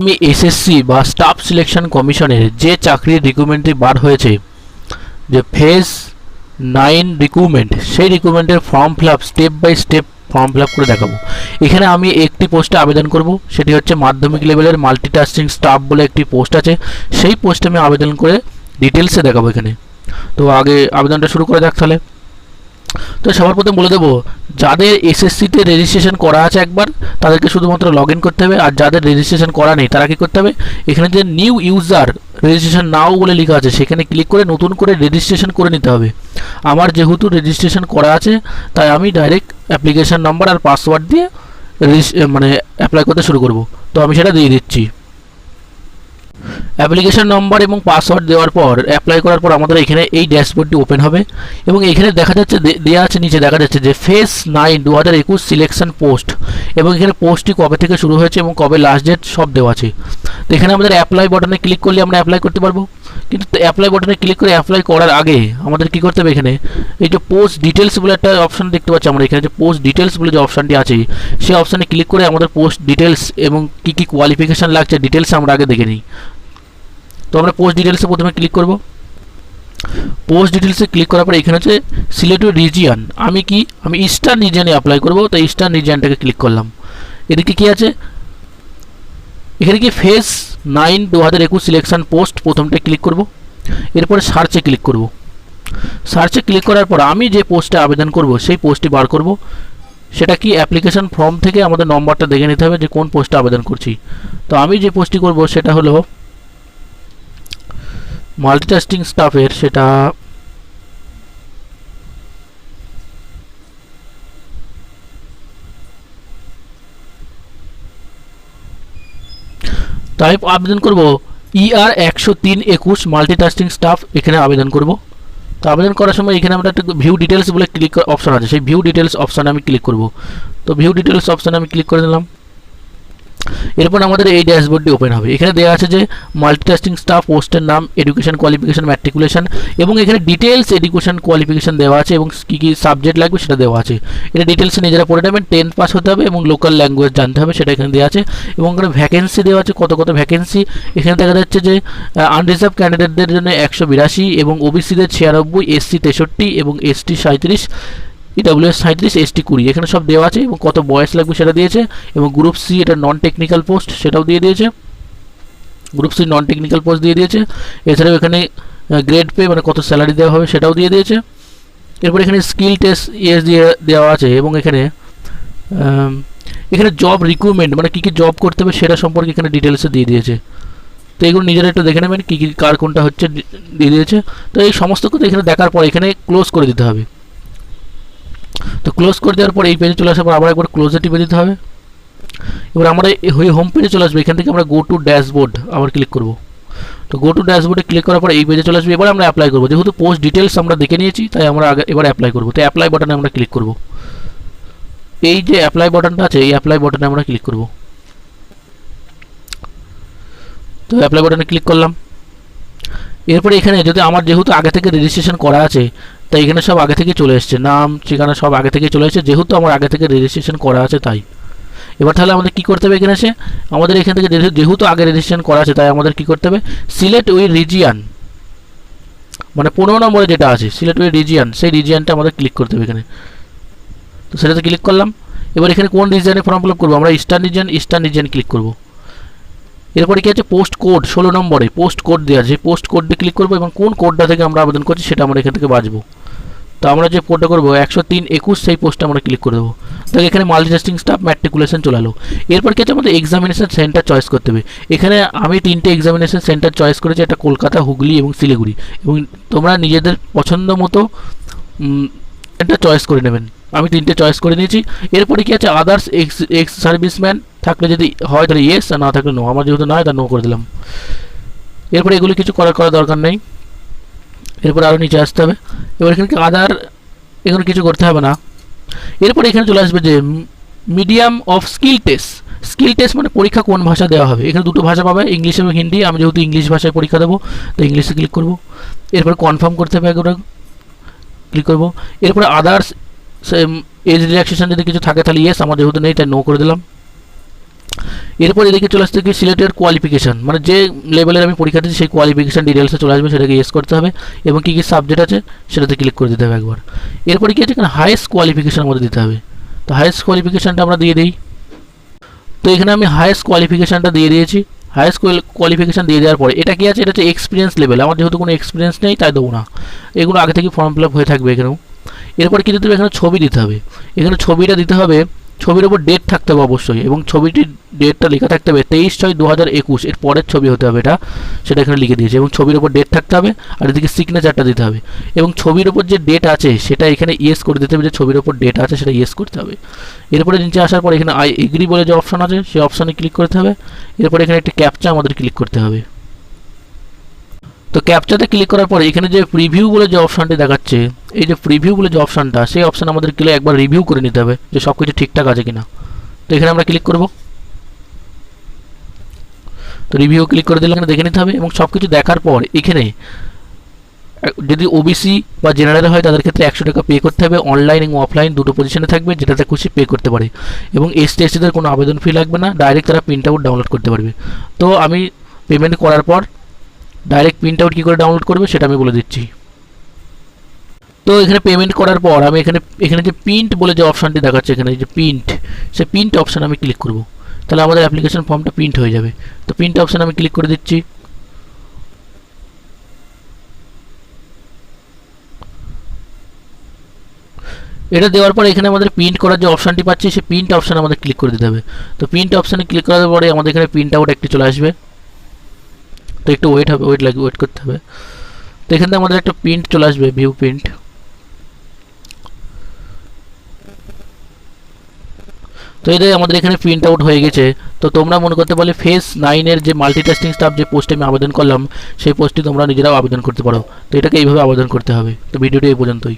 আমি এসএসসি বা staff selection কমিশনের যে চাকরির রিক্রুটমেন্টটি বার হয়েছে, যে ফেজ 9 রিক্রুটমেন্ট, সেই রিক্রুটমেন্টের form fill up step by step form fill up করে দেখাবো। এখানে আমি একটি পোস্টে আবেদন করব, সেটি হচ্ছে মাধ্যমিক লেভেলের মাল্টিটাস্কিং স্টাফ বলে একটি পোস্ট আছে, সেই পোস্টে আমি আবেদন করে ডিটেলসে দেখাবো এখানে। তো আগে আবেদনটা শুরু করে যাক তাহলে। তো সবার প্রথম বলে দেবো, যাদের এসএসসিতে রেজিস্ট্রেশন করা আছে একবার, তাদেরকে শুধুমাত্র লগ ইন করতে হবে। আর যাদের রেজিস্ট্রেশন করা নেই তারা কী করতে হবে, এখানে যে নিউ ইউজার রেজিস্ট্রেশন নাও বলে লেখা আছে সেখানে ক্লিক করে নতুন করে রেজিস্ট্রেশন করে নিতে হবে। আমার যেহেতু রেজিস্ট্রেশন করা আছে তাই আমি ডাইরেক্ট অ্যাপ্লিকেশান নাম্বার আর পাসওয়ার্ড দিয়ে অ্যাপ্লাই করতে শুরু করব। তো আমি সেটা দিয়ে দিচ্ছি। অ্যাপ্লিকেশন নম্বর এবং পাসওয়ার্ড দেওয়ার পর অ্যাপ্লাই করার পর আমাদের এখানে এই ড্যাশবোর্ডটি ওপেন হবে এবং এখানে দেখা যাচ্ছে দেওয়া আছে, নিচে দেখা যাচ্ছে যে ফেজ 9 2021 সিলেকশন পোস্ট, এবং এখানে পোস্টটি কবে থেকে শুরু হয়েছে এবং কবে লাস্ট ডেট সব দেওয়া আছে। তো এখানে আমাদের অ্যাপ্লাই বাটনে ক্লিক করলে আমরা অ্যাপ্লাই করতে পারবো। কিন্তু অ্যাপ্লাই বাটনে ক্লিক করে অ্যাপ্লাই করার আগে আমাদের কী করতে হবে, এখানে এই যে পোস্ট ডিটেলস বলে একটা অপশান দেখতে পাচ্ছি আমরা, এখানে যে পোস্ট ডিটেলস বলে যে অপশানটি আছে সেই অপশানে ক্লিক করে আমাদের পোস্ট ডিটেলস এবং কী কী কোয়ালিফিকেশান লাগছে ডিটেলস আমরা আগে দেখে নিই। তো আমরা পোস্ট ডিটেলসে প্রথমে ক্লিক করব। পোস্ট ডিটেলসে ক্লিক করার পরে এখানে হচ্ছে সিলেক্ট রিজিয়ন, আমি ইস্টার্ন রিজিয়নে অ্যাপ্লাই করব। তো ইস্টার্ন রিজিয়নটাকে ক্লিক করলাম। এদিকে কি আছে, এখানে কি ফেজ 9 2021 সিলেকশন পোস্ট, প্রথমটা ক্লিক করব। এরপরে সার্চে ক্লিক করব। সার্চে ক্লিক করার পর আমি যে পোস্টে আবেদন করব সেই পোস্টটি বার করব। সেটা কি অ্যাপ্লিকেশন ফর্ম থেকে আমাদের নম্বরটা দেখে নিতে হবে যে কোন পোস্টে আবেদন করছি। তো আমি যে পোস্টটি করব সেটা হলো মাল্টিটাস্কিং স্টাফের, সেটা তাই আবেদন করব ER 10321 মাল্টিটাস্কিং স্টাফ, এখানে আবেদন করব। তো আবেদন করার সময় এখানে আমরা একটা ভিউ ডিটেলস বলে ক্লিক অপশন আছে, সেই ভিউ ডিটেলস অপশানে আমি ক্লিক করব। তো ভিউ ডিটেলস অপশানে আমি ক্লিক করে দিলাম। এরপর আমাদের এই ড্যাশবোর্ডটি ওপেন হবে। এখানে দেওয়া আছে যে মাল্টিটাস্কিং স্টাফ, পোস্টের নাম, এডুকেশন কোয়ালিফিকেশন, ম্যাট্রিকুলেশন, এবং এখানে ডিটেলস এডুকেশন কোয়ালিফিকেশন দেওয়া আছে এবং কী কী সাবজেক্ট লাগবে সেটা দেওয়া আছে। এটা ডিটেলসে নিজেরা পড়ে নেবেন। 10 পাস হতে হবে এবং লোকাল ল্যাঙ্গুয়েজ জানতে হবে, সেটা এখানে দেওয়া আছে। এবং এখানে ভ্যাকেন্সি দেওয়া আছে, কত কত ভ্যাকেন্সি। এখানে দেখা যাচ্ছে যে আনরিজার্ভ ক্যান্ডিডেটদের জন্য 182 এবং ওবিসিদের 96, SC 63 এবং ST 37, EWS 37, ST 20, এখানে সব দেওয়া আছে এবং কত বয়স লাগবে সেটা দিয়েছে। এবং গ্রুপ সি, এটা নন টেকনিক্যাল পোস্ট, সেটাও দিয়ে দিয়েছে। Group C non technical post দিয়ে দিয়েছে। এছাড়াও এখানে গ্রেড পে কত স্যালারি দেওয়া হবে সেটাও দিয়ে দিয়েছে। এরপর এখানে স্কিল টেস্ট দিয়ে দেওয়া আছে এবং এখানে জব রিক্রুটমেন্ট কী কী জব করতে হবে সেটা সম্পর্কে এখানে ডিটেলসে দিয়ে দিয়েছে। তো এগুলো নিজেরা একটু দেখে নেবেন কী কী কার কোনটা হচ্ছে দিয়ে দিয়েছে। তো এই সমস্ত কথা এখানে দেখার পর এখানে ক্লোজ করে দিতে হবে। তো ক্লোজ করে দেওয়ার পর এই পেজে চলে আসার পর আবার একবার ক্লোজে টিপে দিতে হবে। এবার আমরা এই হোম পেজে চলে আসবে। এখান থেকে আমরা গো টু ড্যাশবোর্ড আবার ক্লিক করব। তো গো টু ড্যাশবোর্ডে ক্লিক করার পর এই পেজে চলে আসবে। এবার আমরা অ্যাপ্লাই করব। যেহেতু পোস্ট ডিটেলস আমরা দেখে নিয়েছি তাই আমরা এবার অ্যাপ্লাই করব। তো অ্যাপ্লাই বাটনে আমরা ক্লিক করব। এই যে অ্যাপ্লাই বাটনটা আছে এই অ্যাপ্লাই বাটনে আমরা ক্লিক করব। তো অ্যাপ্লাই বাটনে ক্লিক করলাম। এরপরে এখানে যদি আমার যেহেতু আগে থেকে রেজিস্ট্রেশন করা আছে তাই এখানে সব আগে থেকে চলে এসছে, নাম ঠিকানা সব আগে থেকে চলে এসেছে, যেহেতু আমার আগে থেকে রেজিস্ট্রেশন করা আছে তাই। এবার তাহলে আমাদের কী করতে হবে, এখানে এসে আমাদের এখান থেকে যেহেতু আগে রেজিস্ট্রেশন করা আছে তাই আমাদের কী করতে হবে, সিলেক্ট উই রিজিয়ান 15 নম্বরে যেটা আছে সিলেক্ট উই রিজিয়ান, সেই রিজিয়ানটা আমাদের ক্লিক করতে হবে এখানে। তো সেটাতে ক্লিক করলাম। এবার এখানে কোন রিজিয়ানে ফর্ম ফিল আপ করবো, আমরা ইস্টার্ন রিজিয়ান ক্লিক করব। এরপরে কি আছে, পোস্ট কোড 16 নম্বরে পোস্ট কোড দেওয়া আছে, পোস্ট কোড দিয়ে ক্লিক করবো এবং কোন কোডটা থেকে আমরা আবেদন করছি সেটা আমরা এখান থেকে বাঁচবো। তো আমরা যে কোডটা করবো 10321, সেই পোস্টটা আমরা ক্লিক করে দেবো। তো এখানে মাল্টিটাস্কিং স্টাফ ম্যাট্রিকুলেশন চলে এলো। এরপর কি আছে, আমাদের এক্সামিনেশন সেন্টার চয়েস করতে হবে। এখানে আমি 3টে এক্সামিনেশন সেন্টার চয়েস করেছি, একটা কলকাতা, হুগলি এবং শিলিগুড়ি, এবং তোমরা নিজেদের পছন্দ মতো সেন্টার চয়েস করে নেবেন। আমি 3টে চয়েস করে নিয়েছি। এরপরে কি আছে, আদার্স এক্স সার্ভিসম্যান থাকলে যদি হয় তাহলে ইয়েস, আর না থাকলে নো। আমার যেহেতু নয় তা নো করে দিলাম। এরপরে এগুলো কিছু করার দরকার নেই। এরপর আরও নিচে আসতে হবে। এবার এখানে আদার, এখানে কিছু করতে হবে না। এরপরে এখানে চলে আসবে যে medium of skill test. Skill test পরীক্ষা কোন ভাষা দেওয়া হবে। এখানে দুটো ভাষা পাবে, ইংলিশ এবং হিন্দি। আমি যেহেতু ইংলিশ ভাষায় পরীক্ষা দেবো তো ইংলিশে ক্লিক করব। এরপর কনফার্ম করতে হবে, একবার ক্লিক করব। এরপরে আদার্স এজ রিল্যাক্সেশন যদি কিছু থাকে তাহলে ইয়েস, আমার যেহেতু নেই তাই নো করে দিলাম। এরপর এদিকে চলে আসতে কি সিলেক্টেড কোয়ালিফিকেশান, মানে যে লেভেলের আমি পরীক্ষা দিচ্ছি সেই কোয়ালিফিকেশান ডিটেলসে চলে আসবে, সেটাকে ইয়েস করতে হবে এবং কী কী সাবজেক্ট আছে সেটাতে ক্লিক করে দিতে হবে একবার। এরপরে কি আছে এখানে হাইয়েস্ট কোয়ালিফিকেশান আমাদের দিতে হবে, তো হাইয়েস্ট কোয়ালিফিকেশানটা আমরা দিয়ে দিই। তো এখানে আমি হাইয়েস্ট কোয়ালিফিকেশানটা দিয়ে দিয়েছি। হাইয়েস্ট কোয়ালিফিকেশান দিয়ে দেওয়ার পরে এটা কি আছে, এটা হচ্ছে এক্সপিরিয়েন্স লেভেল। আমার যেহেতু কোনো এক্সপিরিয়েন্স নেই তাই দেবো না, এগুলো আগে থেকে ফর্ম ফিল আপ হয়ে থাকবে এখানেও। এরপরে কী দিতে হবে, এখানে ছবি দিতে হবে। এখানে ছবিটা দিতে হবে, ছবির ওপর ডেট থাকতে হবে অবশ্যই, এবং ছবিটির ডেটটা লেখা থাকতে হবে 23/6/2021, এর পরের ছবি হতে হবে এটা, সেটা এখানে লিখে দিয়েছে। এবং ছবির ওপর ডেট থাকতে হবে, আর এদিকে সিগনেচারটা দিতে হবে। এবং ছবির ওপর যে ডেট আছে সেটা এখানে ইয়েস করে দিতে হবে, যে ছবির ওপর ডেট আছে সেটা ইয়েস করতে হবে। এরপরে নিচে আসার পর এখানে আই এগ্রি বলে যে অপশান আছে সেই অপশানে ক্লিক করতে হবে। এরপরে এখানে একটি ক্যাপচা আমাদের ক্লিক করতে হবে। তো ক্যাপচাতে ক্লিক করার পরে এখানে যে প্রিভিউ বলে যে অপশানটি দেখাচ্ছে, এই যে প্রিভিউ বলে যে অপশানটা, সেই অপশান আমাদের ক্লিক একবার রিভিউ করে নিতে হবে যে সব কিছু ঠিকঠাক আছে কিনা। তো এখানে আমরা ক্লিক করব। তো রিভিউ ক্লিক করে দিলে এখানে দেখে নিতে হবে, এবং সব কিছু দেখার পর এখানে যদি ওবিসি বা জেনারেল হয় তাদের ক্ষেত্রে 100 টাকা পে করতে হবে। অনলাইন এবং অফলাইন দুটো পজিশনে থাকবে, যেটাতে খুশি পে করতে পারে। এবং এসটি এসটিদের কোনো আবেদন ফি লাগবে না, ডাইরেক্ট তারা প্রিন্ট আউট ডাউনলোড করতে পারবে। তো আমি পেমেন্ট করার পর ডাইরেক্ট প্রিন্ট আউট কী করে ডাউনলোড করবে সেটা আমি বলে দিচ্ছি। তো এখানে পেমেন্ট করার পর আমি এখানে যে প্রিন্ট বলে যে অপশানটি দেখাচ্ছে, এখানে যে প্রিন্ট, সেই প্রিন্ট অপশান আমি ক্লিক করব। তাহলে আমাদের অ্যাপ্লিকেশন ফর্মটা প্রিন্ট হয়ে যাবে। তো প্রিন্ট অপশান আমি ক্লিক করে দিচ্ছি। এটা দেওয়ার পরে এখানে আমাদের প্রিন্ট করার যে অপশানটি পাচ্ছি সেই প্রিন্ট অপশানে আমাদের ক্লিক করে দিতে হবে। তো প্রিন্ট অপশানে ক্লিক করার পরে আমাদের এখানে প্রিন্ট আউট একটি চলে আসবে। তো একটু ওয়েট করতে হবে। তো এখানে আমাদের একটা প্রিন্ট চলে আসবে, ভিউ প্রিন্ট। তো এটাই আমাদের এখানে প্রিন্ট আউট হয়ে গেছে। তো তোমরা মনে করতে পারলে ফেজ 9-এর যে মাল্টিটাস্কিং স্টাফ যে পোস্টে আমি আবেদন করলাম সেই পোস্টটি তোমরা নিজেরাও আবেদন করতে পারো। তো এটাকে এইভাবে আবেদন করতে হবে। তো ভিডিওটি এই পর্যন্তই।